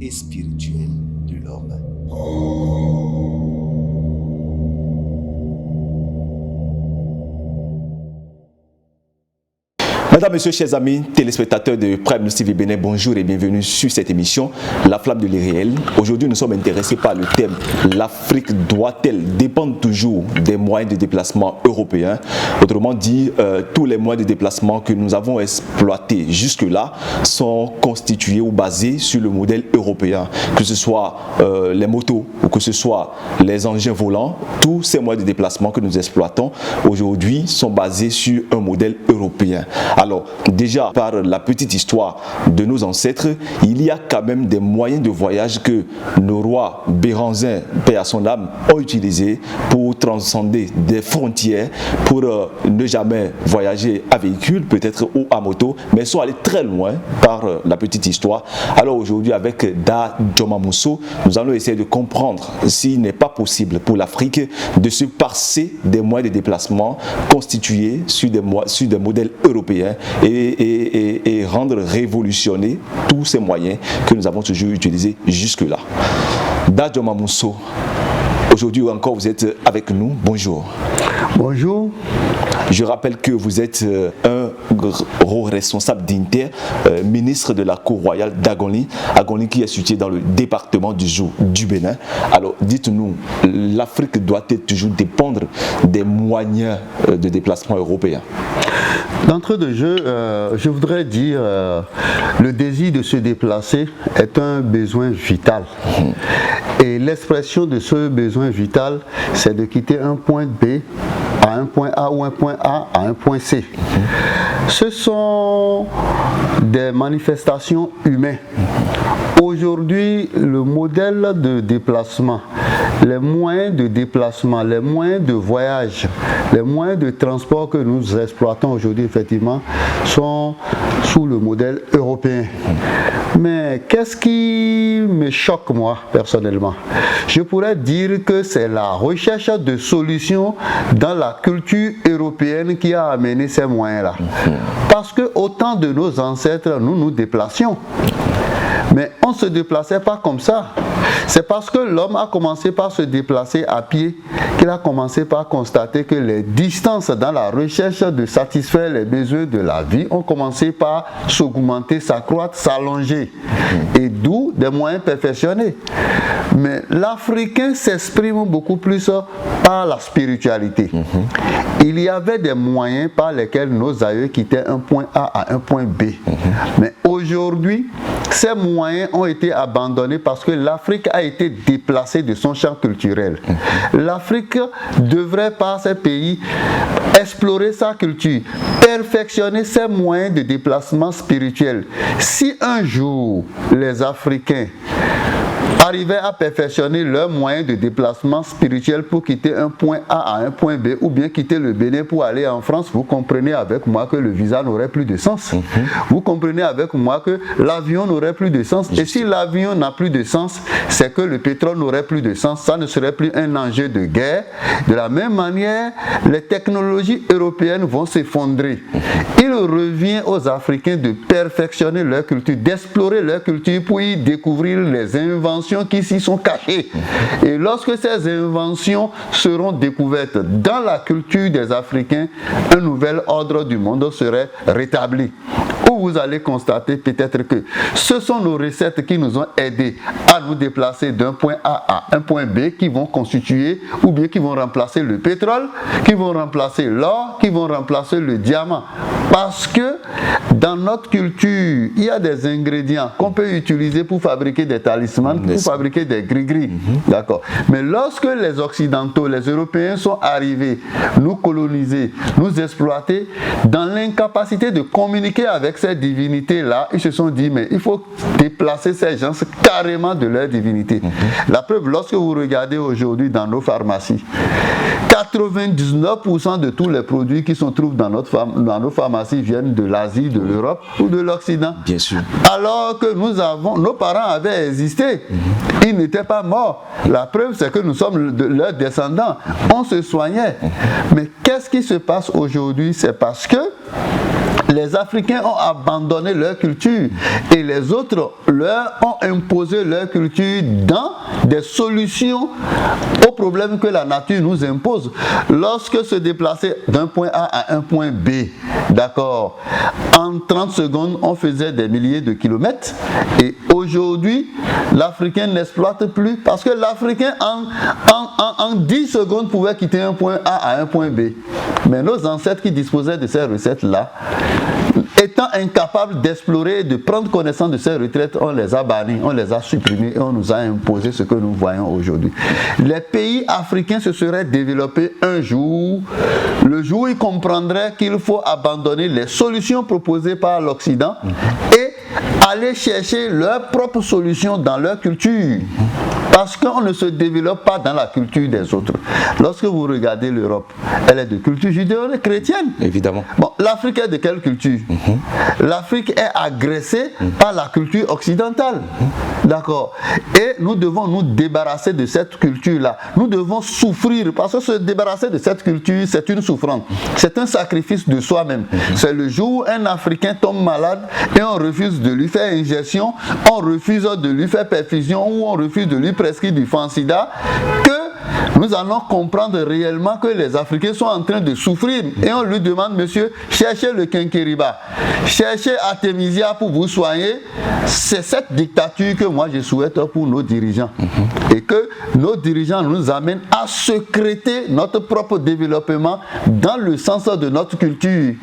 et spirituelle de l'homme. Mesdames, Messieurs, chers amis, téléspectateurs de Prime News TV Bénin, bonjour et bienvenue sur cette émission La Flamme de l'Irréel. Aujourd'hui, nous sommes intéressés par le thème l'Afrique doit-elle dépendre toujours des moyens de déplacement européens? Autrement dit, tous les moyens de déplacement que nous avons exploités jusque-là sont constitués ou basés sur le modèle européen, que ce soit les motos ou que ce soit les engins volants. Tous ces moyens de déplacement que nous exploitons aujourd'hui sont basés sur un modèle européen. Alors, déjà, par la petite histoire de nos ancêtres, il y a quand même des moyens de voyage que nos rois Béranzin, paix à son âme, ont utilisés pour transcender des frontières, pour ne jamais voyager à véhicule, peut-être ou à moto, mais sont allés très loin par la petite histoire. Alors aujourd'hui, avec Da Djomamousso, nous allons essayer de comprendre s'il n'est pas possible pour l'Afrique de se passer des moyens de déplacement constitués sur des modèles européens et rendre révolutionner tous ces moyens que nous avons toujours utilisés jusque-là. Da Djomamousso, aujourd'hui encore vous êtes avec nous. Bonjour. Bonjour. Je rappelle que vous êtes un haut responsable d'Inter, ministre de la Cour royale d'Agoni, Agoni qui est situé dans le département du Bénin. Alors dites-nous, l'Afrique doit-elle toujours dépendre des moyens de déplacement européens? D'entrée de jeu, je voudrais dire le désir de se déplacer est un besoin vital. Et l'expression de ce besoin vital, c'est de quitter un point B à un point A ou un point A à un point C. Ce sont des manifestations humaines. Aujourd'hui, le modèle de déplacement, les moyens de déplacement, les moyens de voyage, les moyens de transport que nous exploitons aujourd'hui, effectivement, sont sous le modèle européen. Mais qu'est-ce qui me choque, moi, personnellement? Je pourrais dire que c'est la recherche de solutions dans la culture européenne qui a amené ces moyens-là. Parce que au temps de nos ancêtres, nous nous déplacions. Mais on ne se déplaçait pas comme ça. C'est parce que l'homme a commencé par se déplacer à pied qu'il a commencé par constater que les distances dans la recherche de satisfaire les besoins de la vie ont commencé par s'augmenter, s'accroître, s'allonger. Et d'où des moyens perfectionnés. Mais l'Africain s'exprime beaucoup plus par la spiritualité. Il y avait des moyens par lesquels nos aïeux quittaient un point A à un point B. Mais aujourd'hui, ces moyens ont été abandonnés parce que l'Afrique a été déplacée de son champ culturel. L'Afrique devrait par ces pays explorer sa culture, perfectionner ses moyens de déplacement spirituel. Si un jour les Africains arrivaient à perfectionner leurs moyens de déplacement spirituel pour quitter un point A à un point B ou bien quitter le Bénin pour aller en France, vous comprenez avec moi que le visa n'aurait plus de sens. Vous comprenez avec moi que l'avion n'aurait plus de sens. Et si l'avion n'a plus de sens, c'est que le pétrole n'aurait plus de sens. Ça ne serait plus un enjeu de guerre. De la même manière, les technologies européennes vont s'effondrer. Il revient aux Africains de perfectionner leur culture, d'explorer leur culture pour y découvrir les inventions qui s'y sont cachées. Et lorsque ces inventions seront découvertes dans la culture des Africains, un nouvel ordre du monde serait rétabli. Où vous allez constater peut-être que ce sont nos recettes qui nous ont aidés à nous déplacer d'un point A à un point B, qui vont constituer ou bien qui vont remplacer le pétrole, qui vont remplacer l'or, qui vont remplacer le diamant. Parce que dans notre culture, il y a des ingrédients qu'on peut utiliser pour fabriquer des talismans, pour fabriquer des gris-gris. D'accord. Mais lorsque les Occidentaux, les Européens sont arrivés, nous coloniser, nous exploiter, dans l'incapacité de communiquer avec ces divinités-là, ils se sont dit, mais il faut déplacer ces gens carrément de leur divinité. La preuve, lorsque vous regardez aujourd'hui dans nos pharmacies, 99% de tous les produits qui se trouvent dans nos pharmacies viennent de l'Asie, de l'Europe ou de l'Occident. Bien sûr. Alors que nos parents avaient existé. Ils n'étaient pas morts. La preuve, c'est que nous sommes leurs descendants. On se soignait. Mais qu'est-ce qui se passe aujourd'hui? C'est parce que les Africains ont abandonné leur culture et les autres leur ont imposé leur culture dans des solutions aux problèmes que la nature nous impose. Lorsque se déplacer d'un point A à un point B, d'accord, en 30 secondes, on faisait des milliers de kilomètres et aujourd'hui, l'Africain n'exploite plus parce que l'Africain en 10 secondes pouvait quitter un point A à un point B. Mais nos ancêtres qui disposaient de ces recettes-là, étant incapables d'explorer et de prendre connaissance de ces retraites, on les a bannis, on les a supprimés et on nous a imposé ce que nous voyons aujourd'hui. Les pays africains se seraient développés un jour, le jour où ils comprendraient qu'il faut abandonner les solutions proposées par l'Occident et aller chercher leurs propres solutions dans leur culture. Parce qu'on ne se développe pas dans la culture des autres. Lorsque vous regardez l'Europe, elle est de culture judéo-chrétienne. Évidemment. Bon, l'Afrique est de quelle culture? L'Afrique est agressée par la culture occidentale. D'accord. Et nous devons nous débarrasser de cette culture-là. Nous devons souffrir parce que se débarrasser de cette culture, c'est une souffrance. C'est un sacrifice de soi-même. C'est le jour où un Africain tombe malade et on refuse de lui faire injection, on refuse de lui faire perfusion ou on refuse de lui prescrire du Fansida, que nous allons comprendre réellement que les Africains sont en train de souffrir et on lui demande, monsieur, cherchez le Kenkeriba, cherchez Artemisia pour vous soigner. C'est cette dictature que moi je souhaite pour nos dirigeants et que nos dirigeants nous amènent à secréter notre propre développement dans le sens de notre culture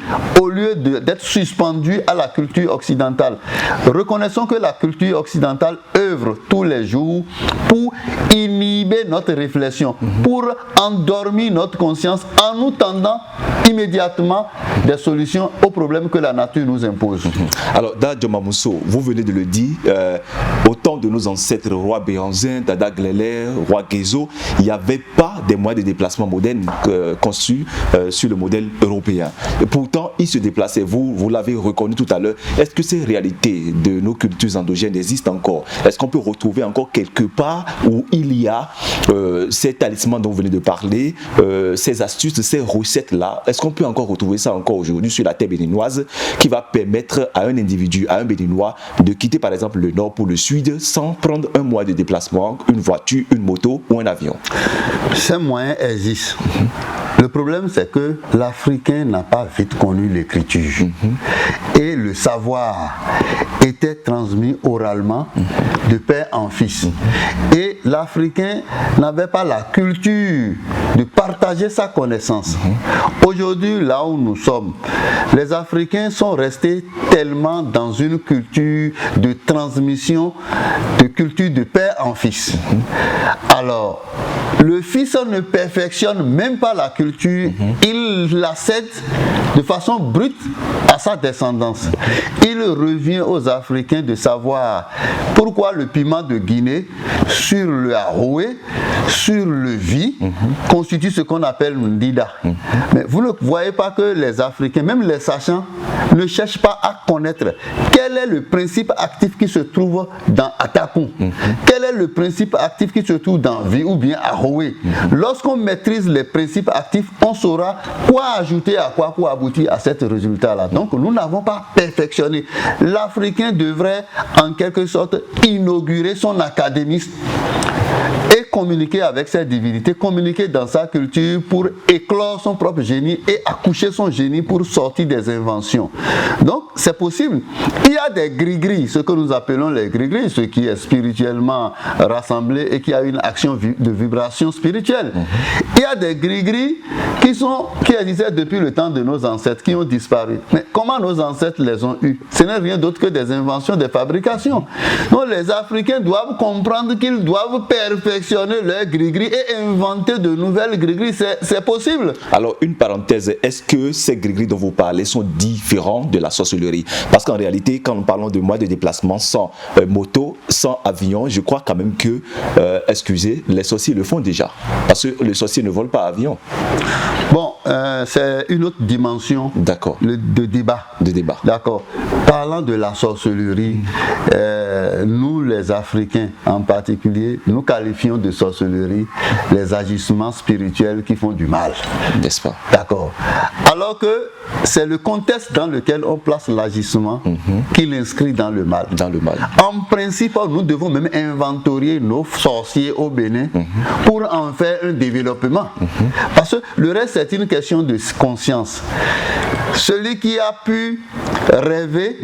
au lieu d'être suspendus à la culture occidentale. Reconnaissons que la culture occidentale œuvre tous les jours pour inhiber notre réflexion, pour endormir notre conscience en nous tendant immédiatement des solutions aux problèmes que la nature nous impose. Alors, Djoma Mousso, vous venez de le dire, au temps de nos ancêtres, roi Béhanzin, Dada Glélé, roi Guézo, il n'y avait pas des moyens de déplacement modernes conçus sur le modèle européen. Et pourtant, ils se déplaçaient. Vous l'avez reconnu tout à l'heure. Est-ce que ces réalités de nos cultures endogènes existent encore? Est-ce qu'on peut retrouver encore quelque part où il y a ces talismans dont vous venez de parler, ces astuces, ces recettes-là? Est-ce qu'on peut encore retrouver ça encore aujourd'hui sur la terre béninoise qui va permettre à un individu, à un Béninois, de quitter par exemple le nord pour le sud sans prendre un moyen de déplacement, une voiture, une moto ou un avion? Ces moyens existent. Le problème, c'est que l'Africain n'a pas vite connu l'écriture. Et le savoir était transmis oralement de père en fils. Et l'Africain n'avait pas la culture de partager sa connaissance. Aujourd'hui, là où nous sommes, les Africains sont restés tellement dans une culture de transmission, de culture de père en fils. Alors, le fils ne perfectionne même pas la culture, il la cède de façon brute à sa descendance. Il revient aux Africains de savoir pourquoi le piment de Guinée sur le Haroué, sur le Vi, constitue ce qu'on appelle Ndida. Mais vous ne voyez pas que les Africains, même les sachants, ne cherchent pas à connaître quel est le principe actif qui se trouve dans Atakou, quel est le principe actif qui se trouve dans Vi ou bien Haroué. Lorsqu'on maîtrise les principes actifs, on saura quoi ajouter à quoi pour aboutir à cet résultat-là. Donc nous n'avons pas perfectionné. L'Africain devrait en quelque sorte inaugurer son académie et communiquer avec ses divinités, communiquer dans sa culture pour éclore son propre génie et accoucher son génie pour sortir des inventions. Donc c'est possible. Il y a des gris-gris, ce que nous appelons les gris-gris, ce qui est spirituellement rassemblé et qui a une action de vibration spirituelle. Il y a des gris-gris qui existaient depuis le temps de nos ancêtres, qui ont disparu. Mais comment nos ancêtres les ont eus? Ce n'est rien d'autre que des inventions, des fabrications. Donc les Africains doivent comprendre qu'ils doivent perfectionner leurs gris-gris et inventer de nouvelles gris-gris. C'est possible. Alors, une parenthèse, est-ce que ces gris-gris dont vous parlez sont différents de la sorcellerie? Parce qu'en réalité, quand nous parlons de moyens de déplacement sans moto, sans avion, je crois quand même que, excusez, les sorciers le font déjà. Parce que les sorciers ne volent pas avion. Bon, c'est une autre dimension de débat. D'accord. Parlant de la sorcellerie, nous les Africains en particulier, nous qualifions de sorcellerie les agissements spirituels qui font du mal. N'est-ce pas? D'accord. Alors que c'est le contexte dans lequel on place l'agissement qui l'inscrit dans le mal. En principe, nous devons même inventorier nos sorciers au Bénin pour en faire un développement. Parce que le reste, c'est une question de conscience. Celui qui a pu rêver,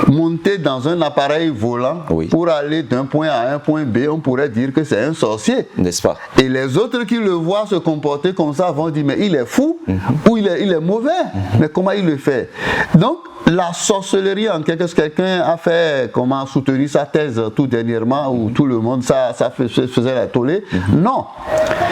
monter dans un appareil volant pour aller d'un point A à un point B, on pourrait dire que c'est un sorcier. N'est-ce pas? Et les autres qui le voient se comporter comme ça vont dire mais il est fou ou il est mauvais. Mais comment il le fait? Donc, la sorcellerie, en quelque sorte, quelqu'un a fait, comment soutenir sa thèse tout dernièrement, où tout le monde ça faisait la tollée. Non,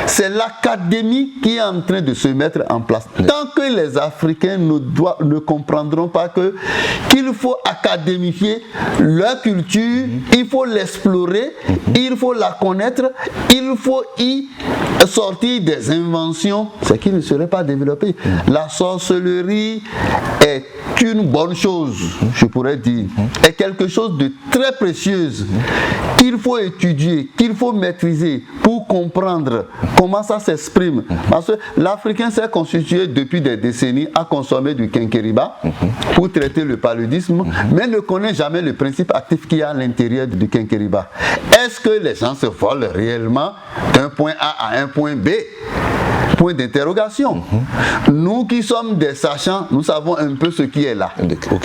c'est l'académie qui est en train de se mettre en place. Tant que les Africains ne comprendront pas qu'il faut académifier leur culture, il faut l'explorer, il faut la connaître, il faut y sortir des inventions, c'est qui ne serait pas développé. La sorcellerie est une bonne chose, je pourrais dire, est quelque chose de très précieuse qu'il faut étudier, qu'il faut maîtriser pour comprendre comment ça s'exprime. Parce que l'Africain s'est constitué depuis des décennies à consommer du quinquériba pour traiter le paludisme, mais ne connaît jamais le principe actif qu'il y a à l'intérieur du quinquériba. Est-ce que les gens se volent réellement d'un point A à un point B? Point d'interrogation. Nous qui sommes des sachants, nous savons un peu ce qui est là.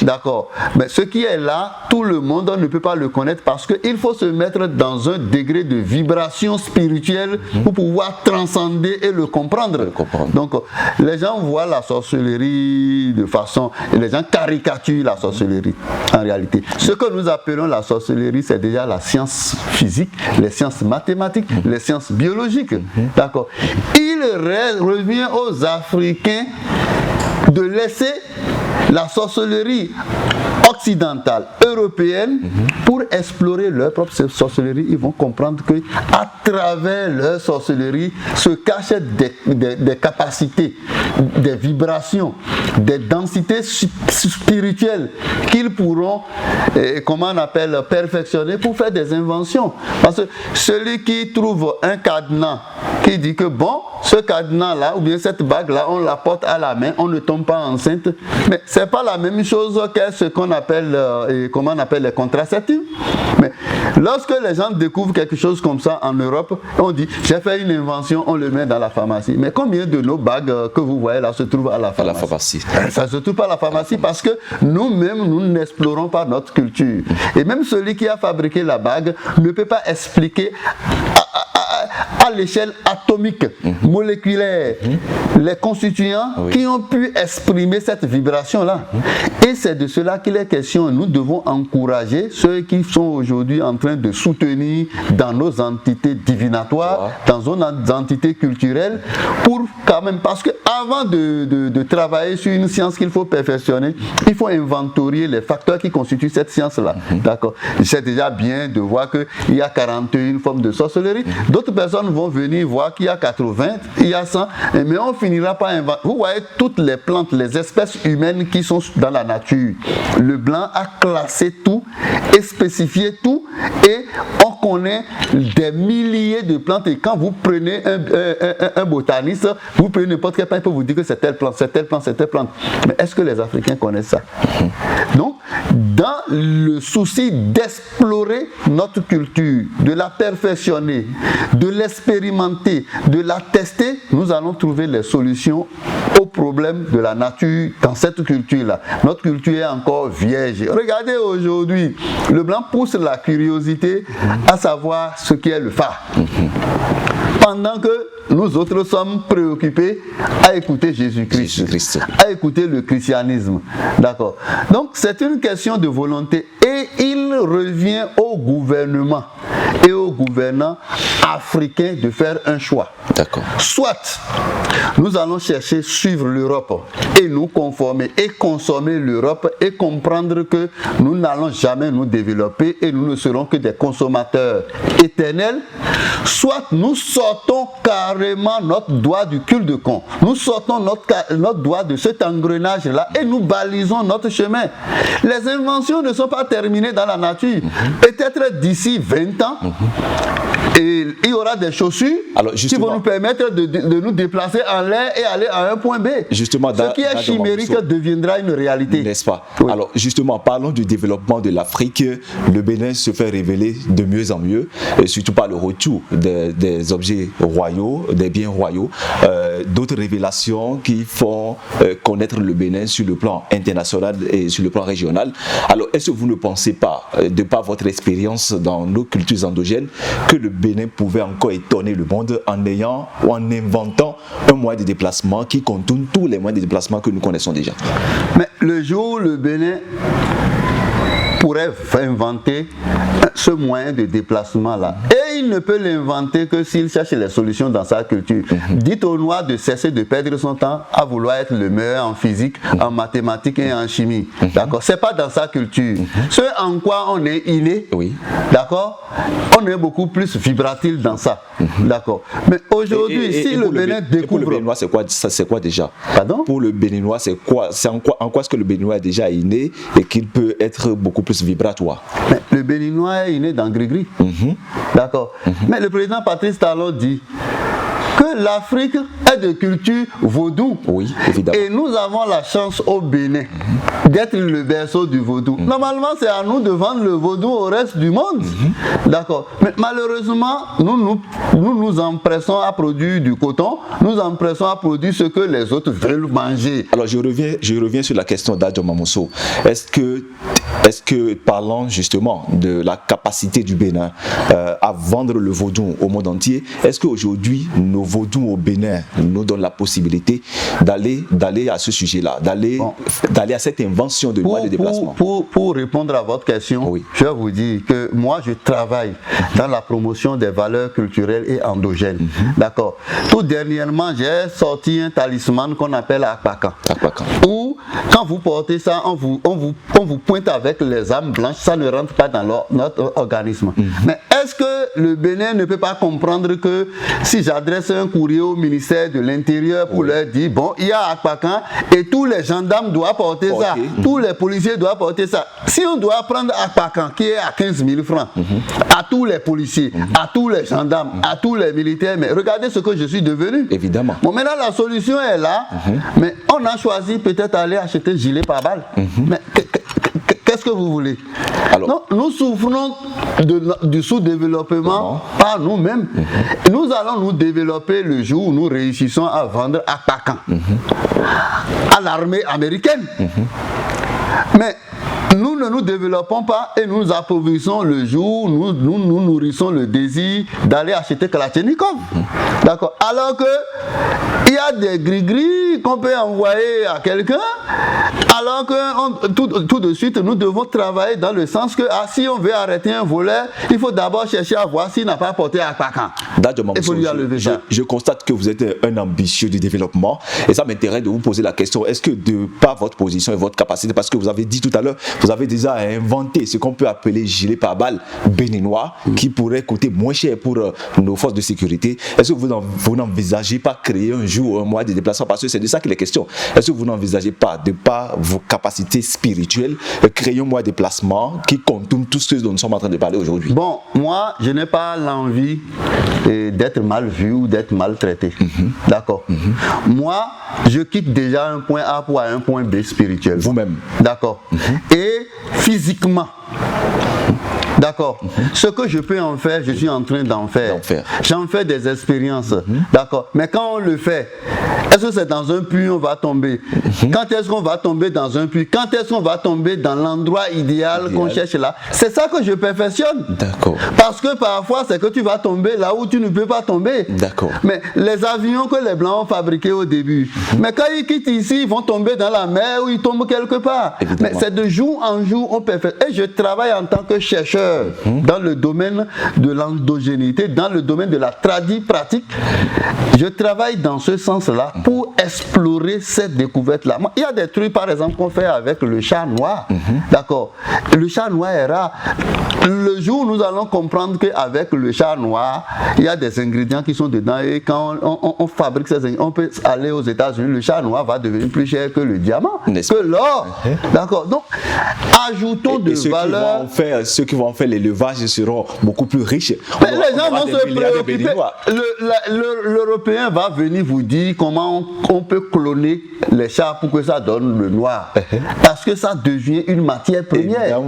D'accord. Mais ce qui est là, tout le monde ne peut pas le connaître parce qu'il faut se mettre dans un degré de vibration spirituelle pour pouvoir transcender et le comprendre. Donc, les gens voient la sorcellerie de façon... Et les gens caricaturent la sorcellerie, en réalité. Ce que nous appelons la sorcellerie, c'est déjà la science physique, les sciences mathématiques, les sciences biologiques. D'accord. Il revient aux Africains de laisser la sorcellerie occidentale, européenne, pour explorer leur propre sorcellerie. Ils vont comprendre que à travers leur sorcellerie se cachent des capacités, des vibrations, des densités spirituelles qu'ils pourront, comment on appelle, perfectionner pour faire des inventions. Parce que celui qui trouve un cadenas, qui dit que bon, ce cadenas-là, ou bien cette bague-là, on la porte à la main, on ne tombe pas enceinte, mais c'est pas la même chose que ce qu'on appelle, comment on appelle les contraceptifs. Mais lorsque les gens découvrent quelque chose comme ça en Europe, on dit, j'ai fait une invention, on le met dans la pharmacie. Mais combien de nos bagues que vous voyez là se trouvent à la pharmacie? Ça se trouve pas à la pharmacie parce que nous-mêmes, nous n'explorons pas notre culture. Et même celui qui a fabriqué la bague ne peut pas expliquer à l'échelle atomique, moléculaire, les constituants qui ont pu exprimer cette vibration-là. Et c'est de cela qu'il est question. Nous devons encourager ceux qui sont aujourd'hui en train de soutenir dans nos entités divinatoires, dans nos entités culturelles, pour quand même, parce que avant de travailler sur une science qu'il faut perfectionner, il faut inventorier les facteurs qui constituent cette science-là. D'accord. C'est déjà bien de voir qu'il y a 41 formes de sorcellerie. D'autres personnes vont venir voir qu'il y a 80, il y a 100, mais on finira par inventer. Vous voyez toutes les plantes, les espèces humaines qui sont dans la nature. Le blanc a classé tout et spécifié tout, et on connaît des milliers de plantes. Et quand vous prenez un botaniste, vous prenez n'importe quelle plante, il peut vous dire que c'est telle plante, c'est telle plante, c'est telle plante. Mais est-ce que les Africains connaissent ça? Donc, dans le souci d'explorer notre culture, de la perfectionner, de l'expérimenter, de la tester, nous allons trouver les solutions aux problèmes de la nature dans cette culture-là. Notre culture est encore vierge. Regardez aujourd'hui, le blanc pousse la curiosité à savoir ce qu'est le phare. Pendant que nous autres sommes préoccupés à écouter Jésus-Christ, à écouter le christianisme. D'accord. Donc c'est une question de volonté et il revient au gouvernement et aux gouvernants africains de faire un choix. D'accord. Soit nous allons chercher suivre l'Europe et nous conformer et consommer l'Europe et comprendre que nous n'allons jamais nous développer et nous ne serons que des consommateurs éternels. Soit nous sortons carrément notre doigt du cul de con. Nous sortons notre doigt de cet engrenage-là et nous balisons notre chemin. Les inventions ne sont pas terminées dans la nature. Peut-être d'ici 20 ans, et il y aura des chaussures qui vont nous permettre de nous déplacer en l'air et aller à un point B. Justement, ce qui est chimérique deviendra une réalité. N'est-ce pas? Oui. Alors justement, parlons du développement de l'Afrique. Le Bénin se fait révéler de mieux en mieux, surtout par le retour des objets royaux, des biens royaux, d'autres révélations qui font connaître le Bénin sur le plan international et sur le plan régional. Alors est-ce que vous ne pensez pas, de par votre expérience dans nos cultures endogènes, que le Bénin pouvait encore étonner le monde en ayant ou en inventant un moyen de déplacement qui contourne tous les moyens de déplacement que nous connaissons déjà? Mais le jour où le Bénin pourrait inventer ce moyen de déplacement-là. Et il ne peut l'inventer que s'il cherche les solutions dans sa culture. Dites aux Noirs de cesser de perdre son temps à vouloir être le meilleur en physique, en mathématiques et en chimie. D'accord? C'est pas dans sa culture. Ce en quoi on est inné, d'accord? On est beaucoup plus vibratile dans ça. D'accord? Mais aujourd'hui, si le Bénin découvre... Pour le Béninois, c'est quoi déjà? Pardon? Pour le Béninois, c'est quoi? En quoi est-ce que le Béninois est déjà inné et qu'il peut être beaucoup plus vibratoire? Mais le Béninois est né dans Grigri. D'accord. Mais le président Patrice Talon dit que l'Afrique est de culture vaudou. Oui, évidemment. Et nous avons la chance au Bénin d'être le berceau du vaudou. Normalement, c'est à nous de vendre le vaudou au reste du monde. D'accord. Mais malheureusement, nous nous empressons à produire du coton, nous empressons à produire ce que les autres veulent manger. Alors, je reviens sur la question d'Adjo Mamousso. Est-ce que, parlant justement de la capacité du Bénin à vendre le vaudou au monde entier, est-ce qu'aujourd'hui, nos vaudous au Bénin nous donnent la possibilité d'aller à ce sujet-là, d'aller à cette invention de moyens de déplacement? Pour répondre à votre question, je vais vous dire que moi, je travaille dans la promotion des valeurs culturelles et endogènes. D'accord. Tout dernièrement, j'ai sorti un talisman qu'on appelle Akpakan. Où, quand vous portez ça, on vous pointe avec les âmes blanches, ça ne rentre pas dans notre organisme. Mais est-ce que le Bénin ne peut pas comprendre que si j'adresse un courrier au ministère de l'Intérieur pour leur dire, bon, il y a Akpakan et tous les gendarmes doivent porter ça, tous les policiers doivent porter ça. Si on doit prendre Akpakan qui est à 15 000 francs, à tous les policiers, à tous les gendarmes, à tous les militaires, mais regardez ce que je suis devenu. Évidemment. Bon, maintenant la solution est là, mais on a choisi peut-être aller acheter gilet pare-balles. Mais qu'est-ce que vous voulez? Alors, non, nous souffrons du sous-développement par nous-mêmes. Nous allons nous développer le jour où nous réussissons à vendre Akpakan à l'armée américaine. Mais nous ne nous développons pas et nous appauvrissons le jour où nous nourrissons le désir d'aller acheter Kalachnikov. D'accord. Alors que il y a des gris-gris qu'on peut envoyer à quelqu'un, alors que tout de suite nous devons travailler dans le sens que si on veut arrêter un voleur, il faut d'abord chercher à voir s'il n'a pas porté Akpakan. Il faut lui enlever ça. Je constate que vous êtes un ambitieux du développement et ça m'intéresse de vous poser la question, est-ce que de par votre position et votre capacité, parce que vous avez dit tout à l'heure, vous avez déjà inventé ce qu'on peut appeler gilet pare-balles béninois qui pourrait coûter moins cher pour nos forces de sécurité, est-ce que vous n'envisagez pas créer un jour un moyen de déplacement, parce que c'est de ça qu'il est question, est-ce que vous n'envisagez pas de par vos capacités spirituelles créer un moyen de déplacement qui contourne tout ce dont nous sommes en train de parler aujourd'hui? Bon, moi je n'ai pas l'envie d'être mal vu ou d'être maltraité. D'accord. Moi je quitte déjà un point A pour un point B spirituel. Vous-même. D'accord. Et physiquement. D'accord. Ce que je peux en faire, je suis en train d'en faire. J'en fais des expériences. D'accord. Mais quand on le fait, est-ce que c'est dans un puits on va tomber? Quand est-ce qu'on va tomber dans un puits? Quand est-ce qu'on va tomber dans l'endroit idéal qu'on cherche là? C'est ça que je perfectionne. D'accord. Parce que parfois, c'est que tu vas tomber là où tu ne peux pas tomber. D'accord. Mais les avions que les Blancs ont fabriqués au début, mais quand ils quittent ici, ils vont tomber dans la mer ou ils tombent quelque part. Évidemment. Mais c'est de jour en jour, on perfectionne. Et je travaille en tant que chercheur. ailleurs, dans le domaine de l'endogénéité, dans le domaine de la pratique. Je travaille dans ce sens-là pour explorer cette découverte-là. Il y a des trucs, par exemple, qu'on fait avec le chat noir. D'accord. Le chat noir est rare. Le jour où nous allons comprendre qu'avec le chat noir, il y a des ingrédients qui sont dedans et quand on fabrique ces ingrédients, on peut aller aux États-Unis, le chat noir va devenir plus cher que le diamant, que l'or. D'accord. Donc, ajoutons de valeur. Ceux qui vont faire l'élevage seront beaucoup plus riches. Mais les gens vont se préoccuper. L'Européen va venir vous dire comment on peut cloner les chats pour que ça donne le noir. Parce que ça devient une matière première.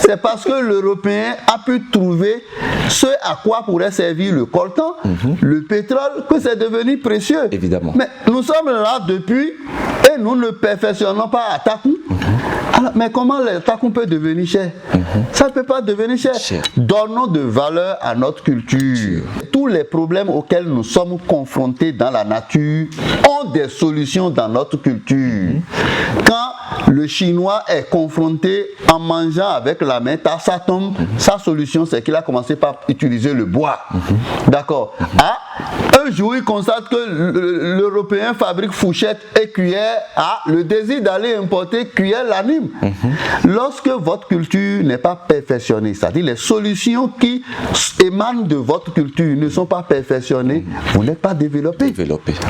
C'est parce que l'Européen a pu trouver ce à quoi pourrait servir le coltan, le pétrole, que c'est devenu précieux. Évidemment. Mais nous sommes là depuis et nous ne perfectionnons pas à Takou. Alors, mais comment le Takou peut devenir cher? Ça ne peut pas devenir cher. Donnons de valeur à notre culture. Tous les problèmes auxquels nous sommes confrontés dans la nature ont des solutions dans notre culture. Quand le Chinois est confronté en mangeant avec la main, ça tombe, sa solution c'est qu'il a commencé par utiliser le bois. D'accord. Un jour, il constate que l'Européen fabrique fourchette et cuillère. Le désir d'aller importer cuillère l'anime. Lorsque votre culture n'est pas perfectionnée, c'est-à-dire les solutions qui émanent de votre culture ne sont pas perfectionnées, vous n'êtes pas développé.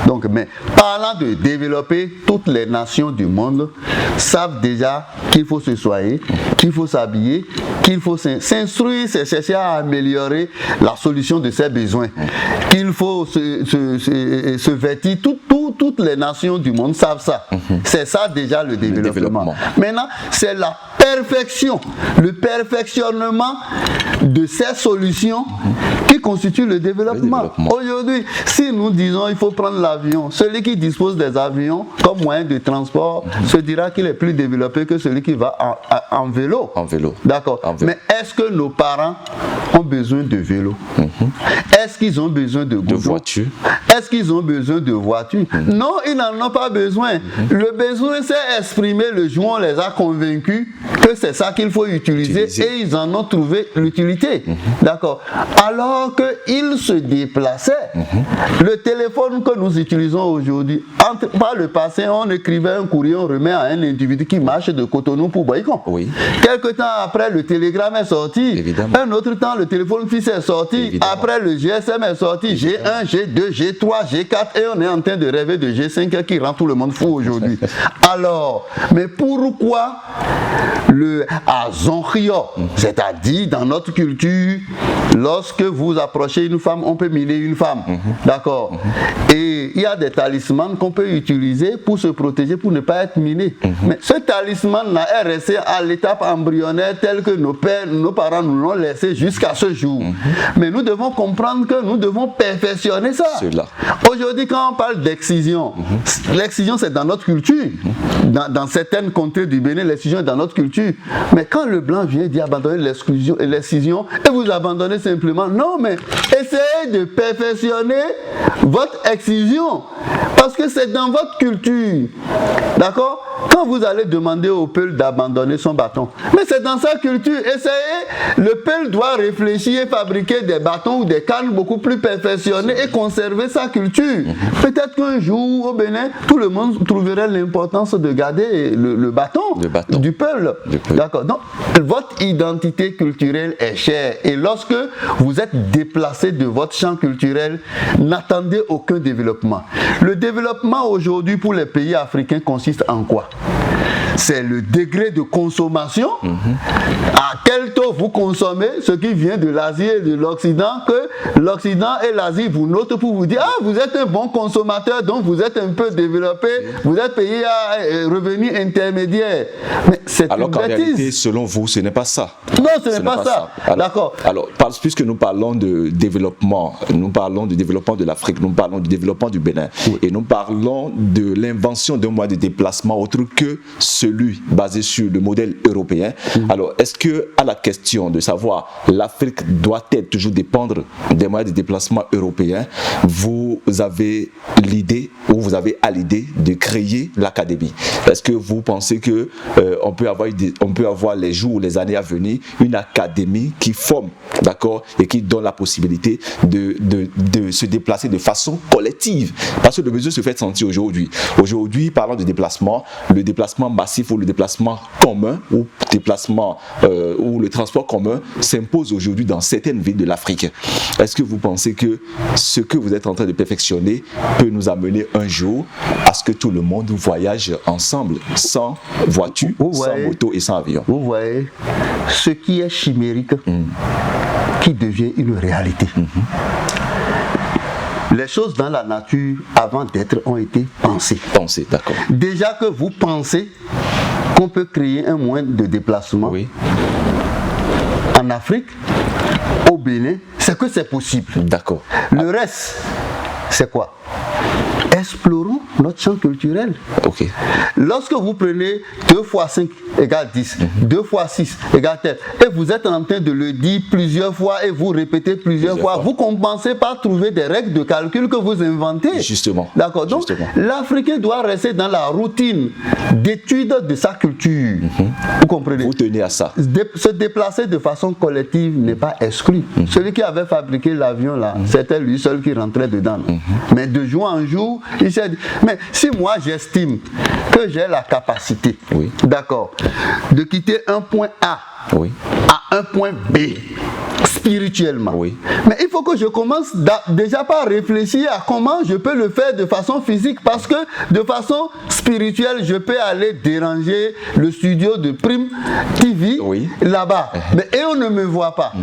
Donc, mais parlant de développer, toutes les nations du monde savent déjà qu'il faut se soigner, qu'il faut s'habiller, qu'il faut s'instruire, c'est chercher à améliorer la solution de ses besoins, qu'il faut se vêtir. Toutes les nations du monde savent ça. C'est ça déjà le développement. Maintenant, c'est la perfection, le perfectionnement de ces solutions qui constitue le développement. Aujourd'hui, si nous disons il faut prendre l'avion, celui qui dispose des avions comme moyen de transport se dira qu'il est plus développé que celui qui va en vélo. D'accord. Mais est-ce que nos parents ont besoin de vélo? Est-ce qu'ils ont besoin de voitures? Est-ce qu'ils ont besoin de voitures? Non, ils n'en ont pas besoin. Le besoin s'est exprimé le jour où on les a convaincus que c'est ça qu'il faut utiliser et ils en ont trouvé l'utilité. D'accord. Alors qu'ils se déplaçaient, le téléphone que nous utilisons aujourd'hui, par le passé, on écrivait un courrier, on remet à un individu qui marche de Cotonou pour Boycon. Quelque temps après, le télégramme est sorti. Évidemment. Un autre temps, le téléphone fixe est sorti. Évidemment. Après, le GSM est sorti. Évidemment. G1, G2, G3, G4 et on est en train de rêver de G5 qui rend tout le monde fou aujourd'hui. Alors, mais pourquoi le azonrio, c'est-à-dire dans notre culture, lorsque vous approchez une femme, on peut miner une femme. D'accord. Et il y a des talismans qu'on peut utiliser pour se protéger, pour ne pas être miné. Mais ce talisman-là est resté à l'étape embryonnaire tel que nos parents nous l'ont laissé jusqu'à ce jour. Mais nous devons comprendre que nous devons perfectionner ça. Aujourd'hui, quand on parle d'excision, l'excision c'est dans notre culture. Dans certaines contrées du Bénin, l'excision est dans notre culture. Mais quand le blanc vient dire abandonner l'excision et vous abandonnez simplement, non, mais essayez de perfectionner votre excision parce que c'est dans votre culture. D'accord? Quand vous allez demander au Peul d'abandonner son bâton, mais c'est dans sa culture, essayez, le Peul doit réfléchir et fabriquer des bâtons ou des cannes beaucoup plus perfectionnés et conserver sa culture. Peut-être qu'un jour au Bénin, tout le monde trouverait l'importance de garder le bâton du Peul. D'accord. Donc, votre identité culturelle est chère et lorsque vous êtes déplacé de votre champ culturel, n'attendez aucun développement. Le développement aujourd'hui pour les pays africains consiste en quoi? C'est le degré de consommation, à quel taux vous consommez ce qui vient de l'Asie et de l'Occident, que l'Occident et l'Asie vous notent pour vous dire vous êtes un bon consommateur, donc vous êtes un peu développé, vous êtes payé à revenu intermédiaire. Mais c'est alors qu'en réalité, selon vous, ce n'est pas ça. Non, ce n'est pas ça. D'accord. Alors, puisque nous parlons de développement, nous parlons du développement de l'Afrique, nous parlons du développement du Bénin, et nous parlons de l'invention d'un moyen de déplacement autre que ce celui basé sur le modèle européen. Alors, est-ce que à la question de savoir l'Afrique doit-elle toujours dépendre des moyens de déplacement européens, vous avez l'idée ou vous avez à l'idée de créer l'académie? Est-ce que vous pensez que on peut avoir les jours ou les années à venir une académie qui forme, d'accord, et qui donne la possibilité de se déplacer de façon collective? Parce que le besoin se fait sentir aujourd'hui. Aujourd'hui, parlant de déplacement, le déplacement massif ou le déplacement commun ou ou le transport commun s'impose aujourd'hui dans certaines villes de l'Afrique. Est-ce que vous pensez que ce que vous êtes en train de perfectionner peut nous amener un jour à ce que tout le monde voyage ensemble, sans voiture, sans moto et sans avion? Vous voyez, ce qui est chimérique, qui devient une réalité. Les choses dans la nature, avant d'être, ont été pensées. Pensées, d'accord. Déjà que vous pensez qu'on peut créer un moyen de déplacement en Afrique, au Bénin, c'est que c'est possible. D'accord. Le reste, c'est quoi? Explorons notre champ culturel. Ok. Lorsque vous prenez 2 x 5 égale 10, 2 x 6 égale tel, et vous êtes en train de le dire plusieurs fois et vous répétez plusieurs fois, vous compensez par trouver des règles de calcul que vous inventez. Justement. D'accord. Donc, l'Africain doit rester dans la routine d'étude de sa culture. Vous comprenez? Vous tenez à ça. Se déplacer de façon collective n'est pas exclu. Celui qui avait fabriqué l'avion là, c'était lui seul qui rentrait dedans. Mais de jour en jour, il s'est dit, mais si moi j'estime que j'ai la capacité, d'accord, de quitter un point A à un point B, spirituellement. Mais il faut que je commence déjà par réfléchir à comment je peux le faire de façon physique, parce que de façon spirituelle, je peux aller déranger le studio de Prime TV là-bas. Et on ne me voit pas.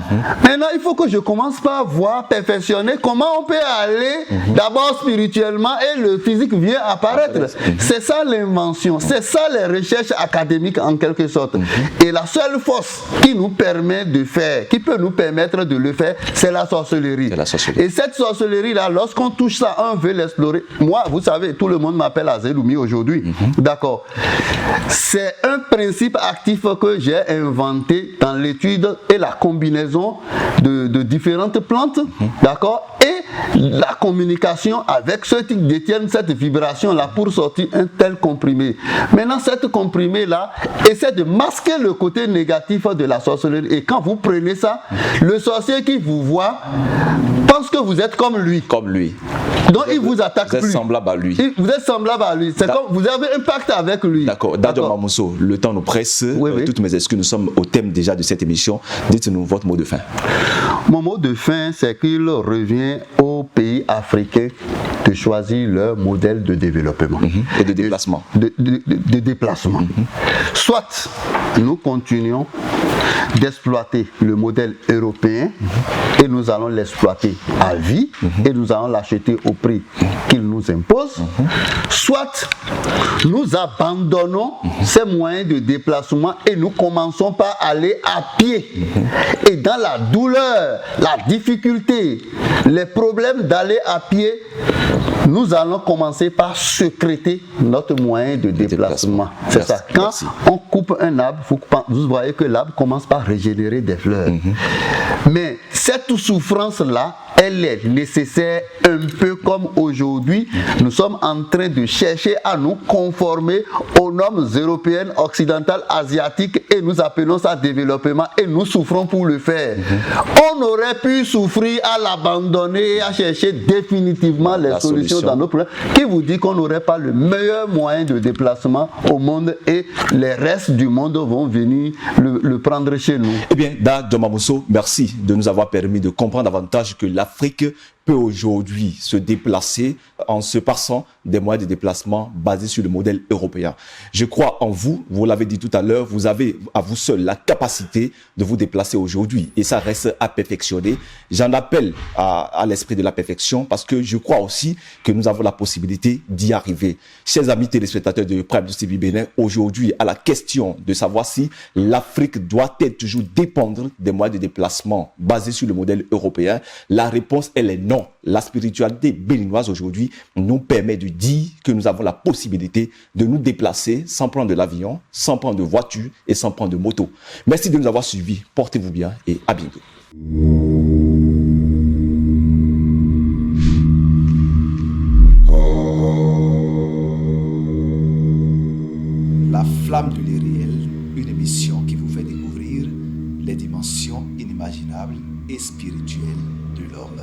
Maintenant, il faut que je commence par voir, perfectionner comment on peut aller d'abord spirituellement et le physique vient apparaître. C'est ça l'invention, c'est ça les recherches académiques en quelque sorte. Et la seule force qui nous permet de faire, qui peut nous permettre de le faire, c'est la sorcellerie. Et cette sorcellerie-là, lorsqu'on touche ça, on veut l'explorer. Moi, vous savez, tout le monde m'appelle Azeloumi aujourd'hui. D'accord. C'est un principe actif que j'ai inventé dans l'étude et la combinaison de différentes plantes. D'accord. Et la communication avec ceux qui détiennent cette vibration-là pour sortir un tel comprimé. Maintenant, cette comprimé-là essaie de masquer le côté négatif de la sorcellerie. Et quand vous prenez ça, le sorcier qui vous voit pense que vous êtes comme lui. Comme lui. Donc il vous attaque plus. Vous êtes semblable à lui. Vous êtes semblable à lui. C'est comme vous avez un pacte avec lui. D'accord. Dadjo Mamousso, le temps nous presse. Toutes mes excuses, nous sommes au thème déjà de cette émission. Dites-nous votre mot de fin. Mon mot de fin, c'est qu'il revient aux pays africains de choisir leur modèle de développement. Et de déplacement. De déplacement. Soit nous continuons d'exploiter le modèle européen et nous allons l'exploiter à vie et nous allons l'acheter au prix qu'il nous impose, soit nous abandonnons ces moyens de déplacement et nous commençons par aller à pied. Et dans la douleur, la difficulté, les problèmes d'aller à pied, nous allons commencer par sécréter notre moyen de déplacement. C'est ça. Quand on coupe un arbre, vous voyez que l'arbre commence par régénérer des fleurs. Mais cette souffrance-là, elle est nécessaire, un peu comme aujourd'hui, nous sommes en train de chercher à nous conformer aux normes européennes, occidentales, asiatiques, et nous appelons ça développement, et nous souffrons pour le faire. On aurait pu souffrir à l'abandonner, à chercher définitivement les solutions dans nos problèmes. Qui vous dit qu'on n'aurait pas le meilleur moyen de déplacement au monde et les restes du monde vont venir le prendre chez nous? Eh bien, Dadjo Mamousso, merci de nous avoir permis de comprendre davantage que l'Afrique peut aujourd'hui se déplacer en se passant des moyens de déplacement basés sur le modèle européen. Je crois en vous, vous l'avez dit tout à l'heure, vous avez à vous seul la capacité de vous déplacer aujourd'hui et ça reste à perfectionner. J'en appelle à l'esprit de la perfection parce que je crois aussi que nous avons la possibilité d'y arriver. Chers amis téléspectateurs de Prime TV Bénin, aujourd'hui à la question de savoir si l'Afrique doit-elle toujours dépendre des moyens de déplacement basés sur le modèle européen, la réponse elle est non. Non, la spiritualité béninoise aujourd'hui nous permet de dire que nous avons la possibilité de nous déplacer sans prendre de l'avion, sans prendre de voiture et sans prendre de moto. Merci de nous avoir suivis. Portez-vous bien et à bientôt. La flamme de l'irréel, une émission qui vous fait découvrir les dimensions inimaginables et spirituelles de l'homme.